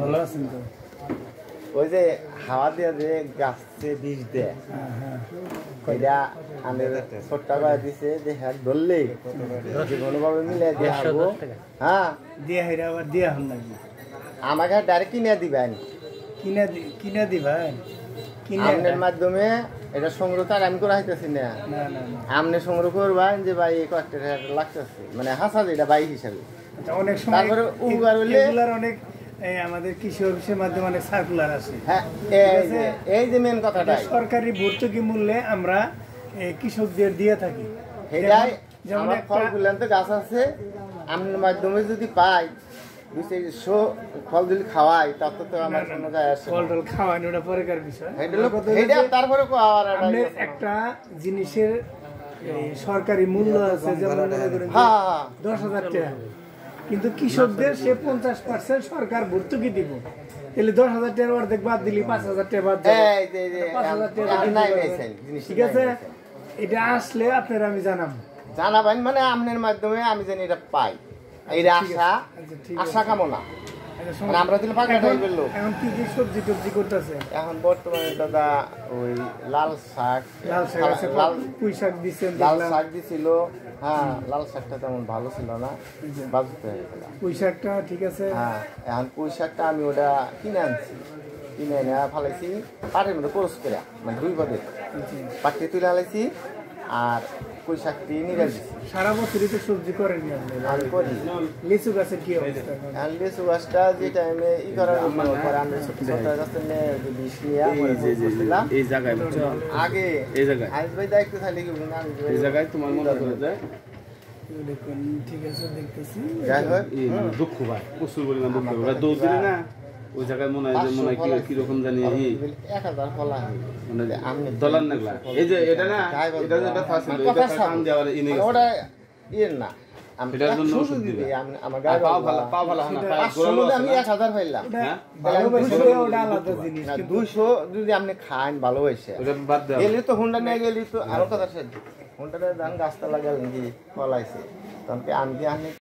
ভালো আছেন তো? ওই যে হাওয়া দিয়ে যে গাছে বিষ দেয়, এটা আমি ছোট্ট করে দিছে যে হ্যাঁ ধরলে যে কোনোভাবে মিলে দিয়ে হারবো। হ্যাঁ দিয়ে হেরা আবার দিয়ে হন লাগবে। আমাকে ডাইরেক্ট কিনে দিবেন, কিনে দিবেন আপনার মাধ্যমে এটা সংগ্রহ তার আমি করা হইতেছি না, আপনি সংগ্রহ করবেন যে ভাই এই কয়েকটা টাকা লাগতেছে, মানে হাসা যেটা বাই হিসাবে। অনেক সময় তারপরে উপকার হইলে অনেক আমাদের কৃষি অফিসের মাধ্যমে অনেক সার্কুলার আছে। হ্যাঁ এই যে মেন কথাটা সরকারি ভর্তুকি মূল্যে আমরা কৃষকদের দিয়ে থাকি। এটাই আমার ফলগুলো তো গাছ আছে, আপনার মাধ্যমে যদি পাই ফল যদি খাওয়াই তাতে তো আমার কোনো যায় আসে। ফল টল খাওয়ানো ওটা পরেকার বিষয়। তারপরে একটা জিনিসের সরকারি মূল্য আছে, যেমন মনে করেন 10,000 টাকা, কিন্তু কৃষকদের সে 50% সরকার ভর্তুকি দিব, তাহলে 10,000 টাকার অর্ধেক বাদ দিলি 5,000 টাকা বাদ দেবে, 5,000 টাকা। ঠিক আছে, এটা আসলে আপনারা আমি জানাবেন, মানে আপনার মাধ্যমে আমি জানি এটা পাই, এই আশা কামনা। আমরা দিলে এখন কি কি সবজি টবজি করতেছে? এখন বর্তমানে দাদা ওই লাল শাক পুঁই শাক দিচ্ছেন, লাল শাক দিছিল। হ্যাঁ, লাল শাকটা তেমন ভালো ছিল না, বাজতে হয়ে গেল। পুঁই শাকটা ঠিক আছে। হ্যাঁ, এখন পুঁই শাকটা আমি ওটা কিনে আনছি, কিনে এনে ফালাইছি পাটের মধ্যে কোর্স করে, মানে 2 পদে পাটটি তুলে আলাইছি আর পুঁই শাকটি নিয়ে দিচ্ছি। সারা বছরই তো সবজি করেন আমি করি। লিচু গাছের কি অবস্থা? লিচু গাছটা যে টাইমে করার পরে আমি ছোট গাছটা নিয়ে বিষ নিয়ে এই জায়গায় আগে এই জায়গায় আইস ভাই দায়িত্ব থাকলে কি এই জায়গায় তোমার মনে করে যায়। ঠিক আছে, দেখতেছি। যাই হোক দুঃখ ভাই, প্রচুর পরিমাণ দুঃখ ভাই, দৌড় দিলে না ওই জায়গায় মনে হয় কিরকম জানি 1000 ফলা মানে ডলার নাগলা। এই যে এটা না, এটা যেটা ফার্স্ট এটা কাম দেওয়ার ইনে ওটা ইয়ে না, এটার জন্য ওষুধ দিবে। আমার গায়ে পাও ভালো না, আমি 1000 পাইলাম। হ্যাঁ, ওটা আলাদা জিনিস, কিন্তু 200 যদি আপনি খান ভালো হইছে, ওটা বাদ দাও। গেলি তো হুন্ডা নিয়ে গেলি তো আরো কথা হুন্ডাটা ধান গাছটা লাগালেন কি ফলাইছে, তখন আমি